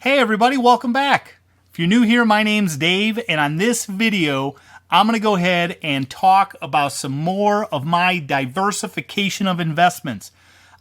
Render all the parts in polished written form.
Hey everybody, welcome back. If you're new here, my name's Dave, and on this video, I'm going to go ahead and talk about some more of my diversification of investments.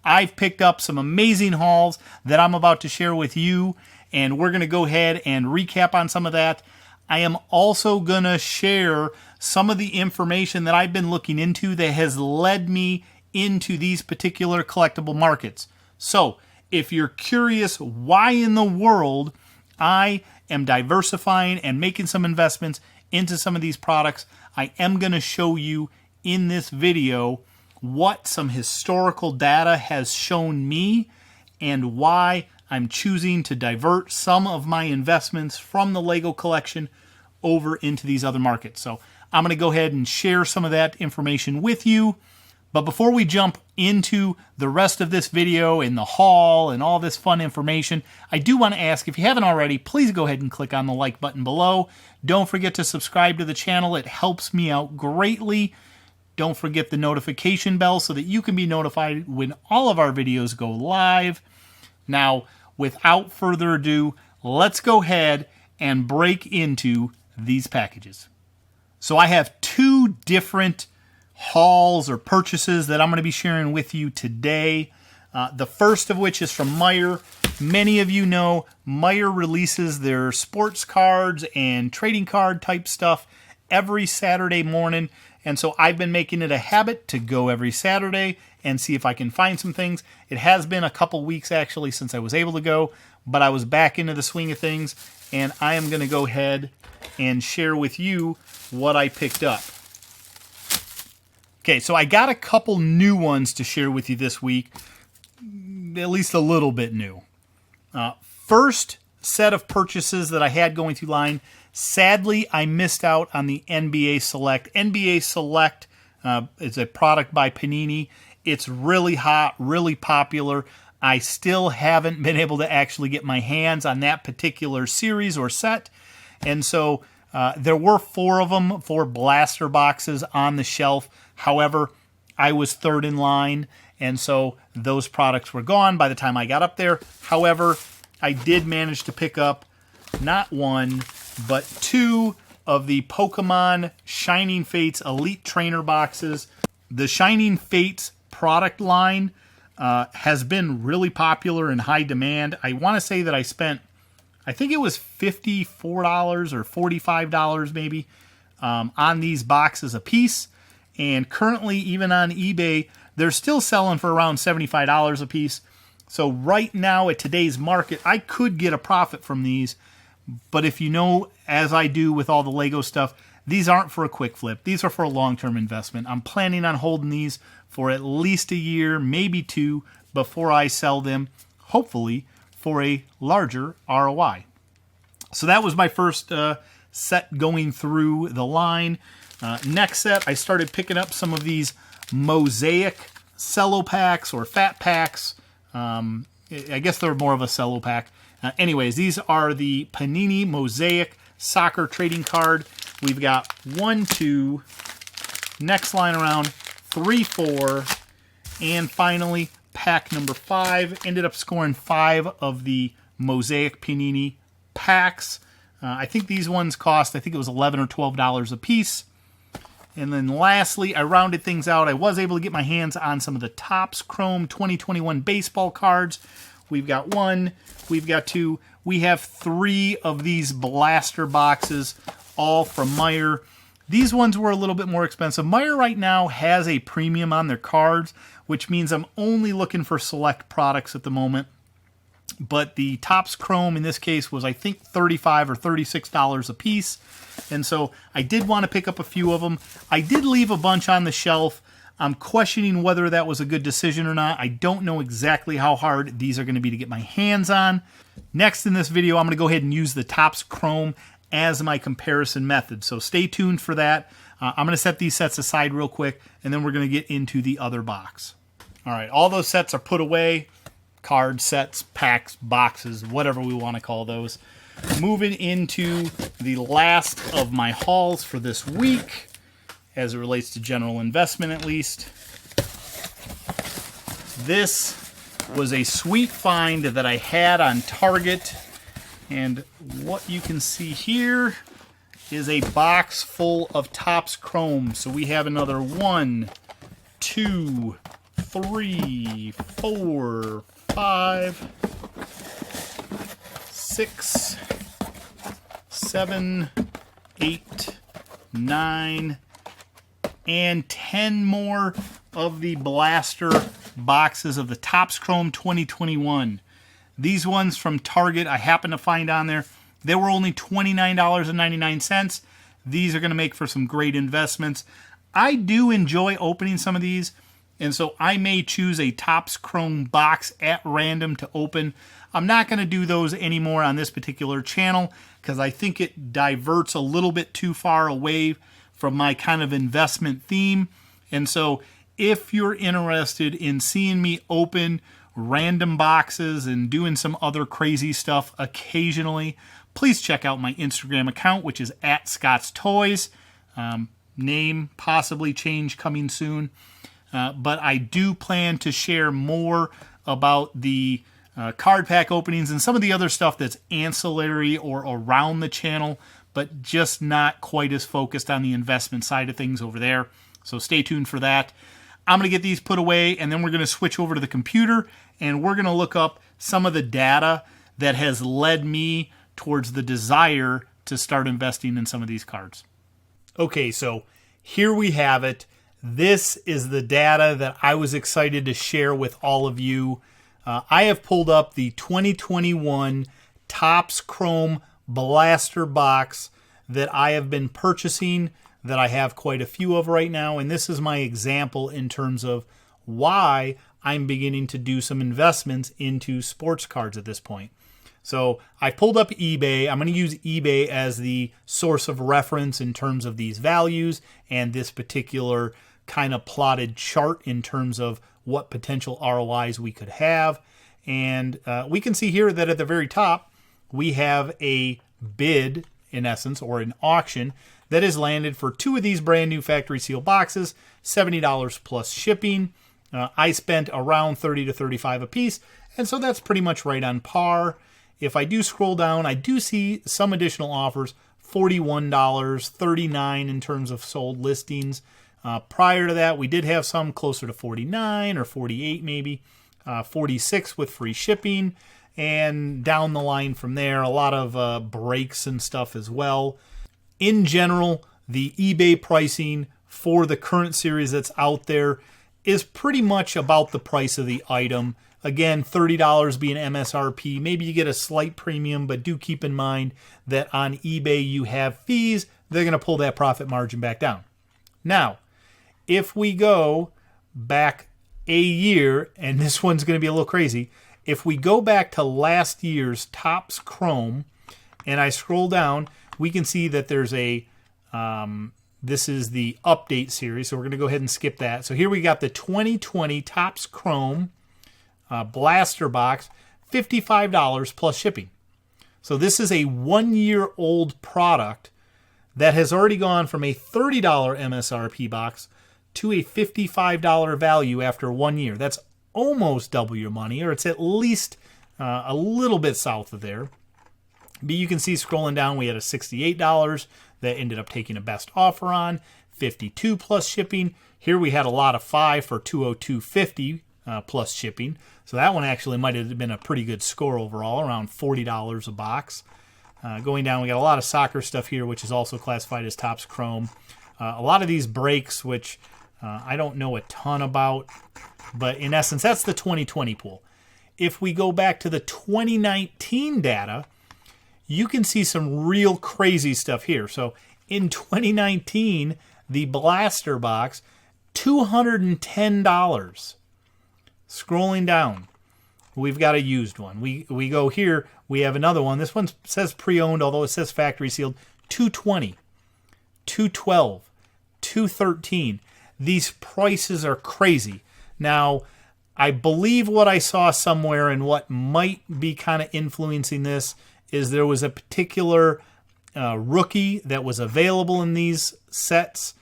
I've picked up some amazing hauls that I'm about to share with you, and we're going to go ahead and recap on some of that. I am also going to share some of the information that I've been looking into that has led me into these particular collectible markets. So, if you're curious why in the world I am diversifying and making some investments into some of these products, I am going to show you in this video what some historical data has shown me and why I'm choosing to divert some of my investments from the Lego collection over into these other markets. So I'm going to go ahead and share some of that information with you. But before we jump into the rest of this video and the haul and all this fun information, I do want to ask, if you haven't already, please go ahead and click on the like button below. Don't forget to subscribe to the channel. It helps me out greatly. Don't forget the notification bell so that you can be notified when all of our videos go live. Now, without further ado, let's go ahead and break into these packages. So I have two different hauls or purchases that I'm going to be sharing with you today. The first of which is from Meijer. Many of you know Meijer releases their sports cards and trading card type stuff every Saturday morning. And so I've been making it a habit to go every Saturday and see if I can find some things. It has been a couple weeks actually since I was able to go, but I was back into the swing of things, and I am going to go ahead and share with you what I picked up. Okay, so I got a couple new ones to share with you this week, at least a little bit new. First set of purchases that I had going through line, sadly, I missed out on the NBA Select. NBA Select is a product by Panini. It's really hot, really popular. I still haven't been able to actually get my hands on that particular series or set, and so there were 4 of them, 4 blaster boxes on the shelf. However, I was third in line, and so those products were gone by the time I got up there. However, I did manage to pick up not 1, but 2 of the Pokemon Shining Fates Elite Trainer boxes. The Shining Fates product line has been really popular and high demand. I want to say that I spent, I think it was $54 or $45 maybe on these boxes a piece. And currently, even on eBay, they're still selling for around $75 a piece. So right now, at today's market, I could get a profit from these. But if you know, as I do with all the Lego stuff, these aren't for a quick flip. These are for a long-term investment. I'm planning on holding these for at least a year, maybe 2, before I sell them, hopefully for a larger ROI. So that was my first set going through the line. Next set, I started picking up some of these mosaic cello packs or fat packs. I guess they're more of a cello pack. Anyways, these are the Panini Mosaic Soccer Trading Card. We've got 1, 2, next line around, 3, 4, and finally pack number 5. Ended up scoring 5 of the Mosaic Panini packs. I think these ones cost, I think it was $11 or $12 a piece. And then lastly, I rounded things out. I was able to get my hands on some of the Topps Chrome 2021 baseball cards. We've got 1, we've got 2, we have 3 of these blaster boxes, all from Meijer. These ones were a little bit more expensive. Meijer right now has a premium on their cards, which means I'm only looking for select products at the moment. But the Topps Chrome in this case was, I think, $35 or $36 a piece. And so I did want to pick up a few of them. I did leave a bunch on the shelf. I'm questioning whether that was a good decision or not. I don't know exactly how hard these are going to be to get my hands on. Next in this video, I'm going to go ahead and use the Topps Chrome as my comparison method. So stay tuned for that. I'm going to set these sets aside real quick, and then we're going to get into the other box. All right, all those sets are put away. Card sets, packs, boxes, whatever we want to call those. Moving into the last of my hauls for this week, as it relates to general investment at least. This was a sweet find that I had on Target. And what you can see here is a box full of Topps Chrome. So we have another 1, 2, 3, 4, 5, 6, 7, 8, 9, and 10 more of the blaster boxes of the Topps Chrome 2021. These ones from Target I happened to find on there. They were only $29.99. These are going to make for some great investments. I do enjoy opening some of these, and so I may choose a Topps Chrome box at random to open. I'm not going to do those anymore on this particular channel because I think it diverts a little bit too far away from my kind of investment theme. And so if you're interested in seeing me open random boxes and doing some other crazy stuff occasionally, please check out my Instagram account, which is at ScotsToys. Name possibly change coming soon. But I do plan to share more about the card pack openings and some of the other stuff that's ancillary or around the channel, but just not quite as focused on the investment side of things over there. So stay tuned for that. I'm going to get these put away, and then we're going to switch over to the computer, and we're going to look up some of the data that has led me towards the desire to start investing in some of these cards. Okay, so here we have it. This is the data that I was excited to share with all of you. I have pulled up the 2021 Topps Chrome Blaster box that I have been purchasing, that I have quite a few of right now, and this is my example in terms of why I'm beginning to do some investments into sports cards at this point. So I pulled up eBay. I'm going to use eBay as the source of reference in terms of these values and this particular kind of plotted chart in terms of what potential ROIs we could have. And we can see here that at the very top, we have a bid, in essence, or an auction that has landed for 2 of these brand new factory seal boxes, $70 plus shipping. I spent around $30 to $35 a piece, and so that's pretty much right on par. If I do scroll down, I do see some additional offers, $41, $39 in terms of sold listings. Prior to that, we did have some closer to $49 or $48 maybe, $46 with free shipping, and down the line from there, a lot of breaks and stuff as well. In general, the eBay pricing for the current series that's out there is pretty much about the price of the item. Again, $30 being MSRP. Maybe you get a slight premium, but do keep in mind that on eBay you have fees. They're going to pull that profit margin back down. Now, if we go back a year, and this one's going to be a little crazy, if we go back to last year's Topps Chrome, and I scroll down, we can see that there's a, this is the update series, so we're going to go ahead and skip that. So here we got the 2020 Topps Chrome blaster box, $55 plus shipping. So this is a 1-year-old product that has already gone from a $30 MSRP box to a $55 value after 1 year. That's almost double your money, or it's at least a little bit south of there. But you can see scrolling down, we had a $68 that ended up taking a best offer on, $52 plus shipping. Here we had a lot of 5 for $202.50 plus shipping. So that one actually might have been a pretty good score overall, around $40 a box. Going down, we got a lot of soccer stuff here, which is also classified as Topps Chrome. A lot of these breaks, which I don't know a ton about, but in essence, that's the 2020 pool. If we go back to the 2019 data, you can see some real crazy stuff here. So in 2019, the blaster box, $210. Scrolling down, we've got a used one. We go here, we have another one. This one says pre-owned, although it says factory sealed. $220, $212, $213. These prices are crazy. Now, I believe what I saw somewhere and what might be kind of influencing this is there was a particular rookie that was available in these sets.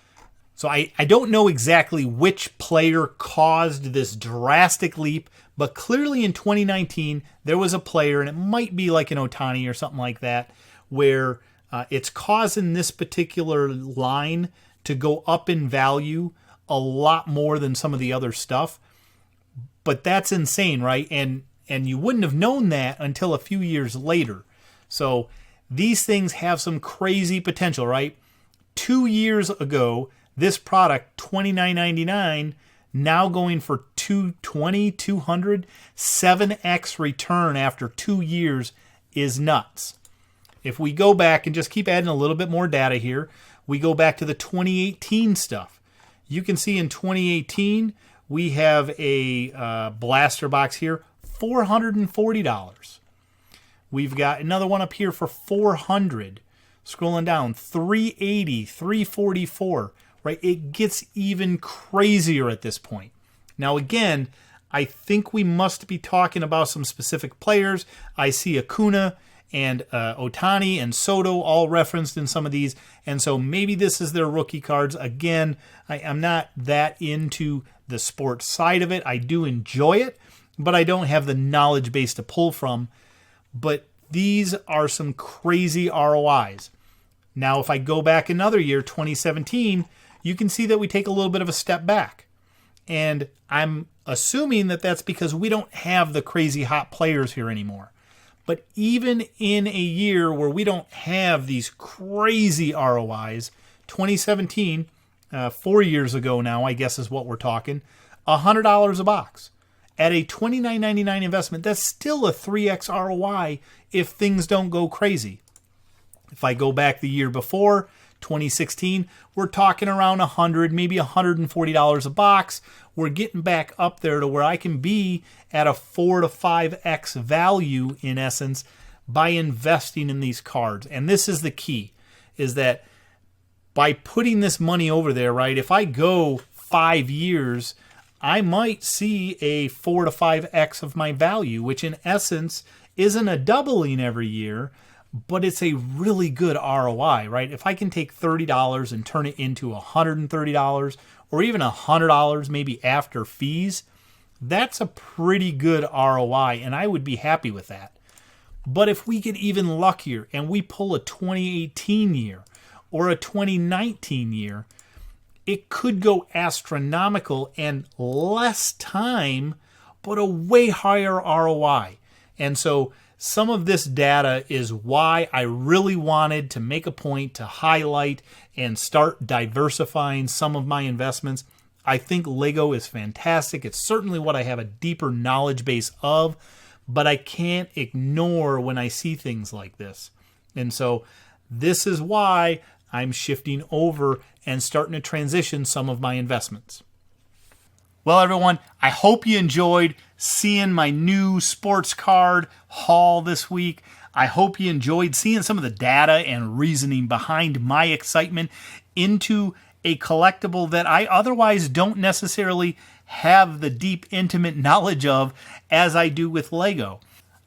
So I don't know exactly which player caused this drastic leap, But clearly in 2019, there was a player, and it might be like an Ohtani or something like that, where it's causing this particular line to go up in value a lot more than some of the other stuff. But that's insane, right? And you wouldn't have known that until a few years later. So these things have some crazy potential, right? 2 years ago, this product, $29.99, now going for $220, $200, 7x return after 2 years is nuts. If we go back and just keep adding a little bit more data here, we go back to the 2018 stuff. You can see in 2018, we have a blaster box here, $440. We've got another one up here for $400. Scrolling down, $380, $344. Right? It gets even crazier at this point. Now, again, I think we must be talking about some specific players. I see Acuna and Ohtani and Soto all referenced in some of these, and so maybe this is their rookie cards. Again, I'm not that into the sports side of it. I do enjoy it, but I don't have the knowledge base to pull from. But these are some crazy ROIs. Now, if I go back another year, 2017, you can see that we take a little bit of a step back. And I'm assuming that that's because we don't have the crazy hot players here anymore. But even in a year where we don't have these crazy ROIs, 2017, 4 years ago now, I guess is what we're talking, $100 a box. At a $29.99 investment, that's still a 3x ROI if things don't go crazy. If I go back the year before, 2016, we're talking around $100, maybe $140 a box. We're getting back up there to where I can be at a 4 to 5x value in essence by investing in these cards. And this is the key, is that by putting this money over there, right, if I go 5 years, I might see a 4 to 5x of my value, which in essence isn't a doubling every year, but it's a really good ROI, right? If I can take $30 and turn it into $130 or even $100 maybe after fees, that's a pretty good ROI, and I would be happy with that. But if we get even luckier and we pull a 2018 year or a 2019 year, it could go astronomical and less time, but a way higher ROI. And so some of this data is why I really wanted to make a point to highlight and start diversifying some of my investments. I think Lego is fantastic. It's certainly what I have a deeper knowledge base of, but I can't ignore when I see things like this. And so this is why I'm shifting over and starting to transition some of my investments. Well, everyone, I hope you enjoyed seeing my new sports card haul this week. I hope you enjoyed seeing some of the data and reasoning behind my excitement into a collectible that I otherwise don't necessarily have the deep, intimate knowledge of as I do with Lego.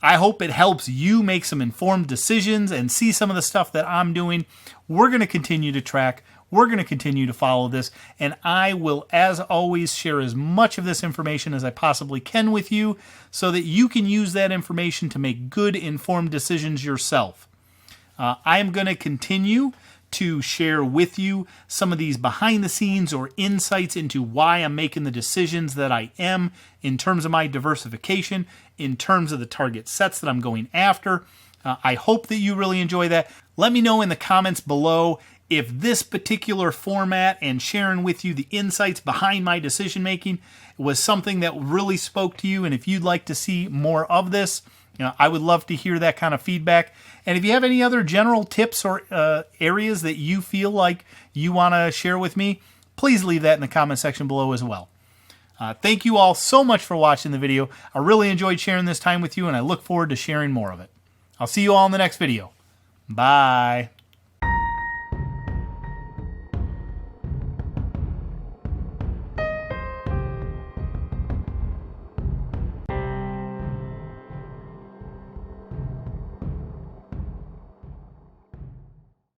I hope it helps you make some informed decisions and see some of the stuff that I'm doing. We're going to continue to track. We're going to continue to follow this, and I will, as always, share as much of this information as I possibly can with you so that you can use that information to make good, informed decisions yourself. I am going to continue to share with you some of these behind the scenes or insights into why I'm making the decisions that I am in terms of my diversification, in terms of the target sets that I'm going after. I hope that you really enjoy that. Let me know in the comments below if this particular format and sharing with you the insights behind my decision making was something that really spoke to you, and if you'd like to see more of this, I would love to hear that kind of feedback. And if you have any other general tips or areas that you feel like you want to share with me, please leave that in the comment section below as well. Thank you all so much for watching the video. I really enjoyed sharing this time with you, and I look forward to sharing more of it. I'll see you all in the next video. Bye.